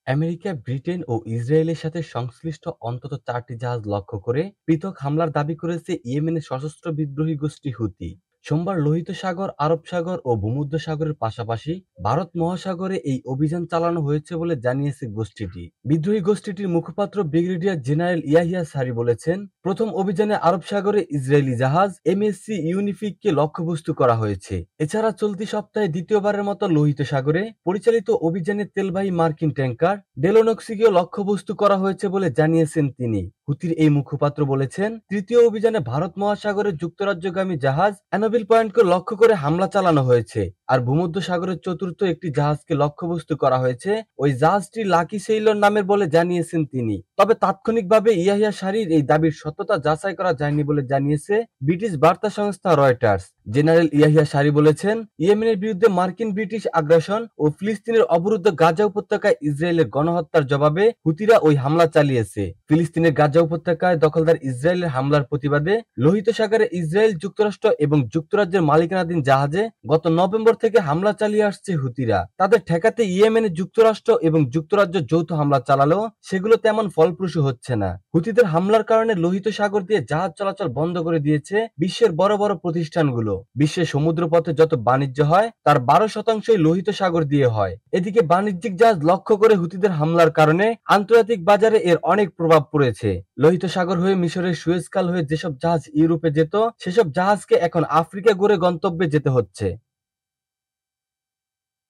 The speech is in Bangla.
আমেরিকা, ব্রিটেন ও ইসরায়েলের সাথে সংশ্লিষ্ট অন্তত ৪টি জাহাজ লক্ষ্য করে পৃথক হামলার দাবি করেছে ইয়েমেনের সশস্ত্র বিদ্রোহী গোষ্ঠী হুতি। সোমবার লোহিত সাগর, আরব সাগর ও ভূমধ্যসাগরের পাশাপাশি ভারত মহাসাগরে এই অভিযান চালানো হয়েছে বলে জানিয়েছে গোষ্ঠীটি। বিদ্রোহী গোষ্ঠীটির মুখপাত্র ব্রিগেডিয়ার জেনারেল ইয়াহিয়া সারি বলেছেন, প্রথম অভিযানে আরব সাগরে ইসরায়েলি জাহাজ এমএসসি ইউনিফিককে লক্ষ্যবস্তু করা হয়েছে। এছাড়া চলতি সপ্তাহে দ্বিতীয়বারের মতো লোহিত সাগরে পরিচালিত অভিযানে তেলবাহী মার্কিন ট্যাংকার ডেলোনক্সিকেও লক্ষ্যবস্তু করা হয়েছে বলে জানিয়েছেন তিনি। হুতির এই মুখপাত্র বলেছেন, তৃতীয় অভিযানে ভারত মহাসাগরের যুক্তরাজ্যগামী জাহাজ অ্যানোভিল পয়েন্টকে লক্ষ্য করে হামলা চালানো হয়েছে। আর ভূমধ্যসাগরের চতুর্থ একটি জাহাজকে লক্ষ্যবস্তু করা হয়েছে। ওই জাহাজটি লাকি সেইলর নামের বলে জানিয়েছেন তিনি। তবে তাৎক্ষণিকভাবে ইয়াহিয়া সারির এই দাবির সত্যতা যাচাই করা যায়নি বলে জানিয়েছে ব্রিটিশ বার্তা সংস্থা রয়টার্স। জেনারেল ইয়াহিয়া সারি বলেছেন, ইয়েমেনের বিরুদ্ধে মার্কিন ব্রিটিশ আগ্রাসন ও ফিলিস্তিনের অবরুদ্ধ গাজা উপত্যকায় ইসরায়েলের গণহত্যার জবাবে হুতিরা ওই হামলা চালিয়েছে। ফিলিস্তিনের গাজা উপত্যকায় দখলদার ইসরায়েলের হামলার প্রতিবাদে লোহিত সাগরে ইসরায়েল, যুক্তরাষ্ট্র এবং যুক্তরাজ্যের মালিকানাধীন জাহাজে গত নভেম্বর থেকে হামলা চালিয়ে আসছে হুতিরা। তাদের ঠেকাতে ইয়েমেনে যুক্তরাষ্ট্র এবং যুক্তরাজ্য যৌথ হামলা চালালেও সেগুলো তেমন ফলপ্রসূ হচ্ছে না। হুতিদের হামলার কারণে লোহিত সাগর দিয়ে জাহাজ চলাচল বন্ধ করে দিয়েছে বিশ্বের বড় বড় প্রতিষ্ঠানগুলো। বিশ্বের সমুদ্রপথে যত বাণিজ্য হয় তার 12%ই লোহিত সাগর দিয়ে হয়। এদিকে বাণিজ্যিক জাহাজ লক্ষ্য করে হুতিদের হামলার কারণে আন্তর্জাতিক বাজারে এর অনেক প্রভাব পড়েছে। লোহিত সাগর হয়ে মিশরের সুয়েজ খাল হয়ে যেসব জাহাজ ইউরোপে যেত, সেসব জাহাজকে এখন আফ্রিকা গড়ে গন্তব্যে যেতে হচ্ছে।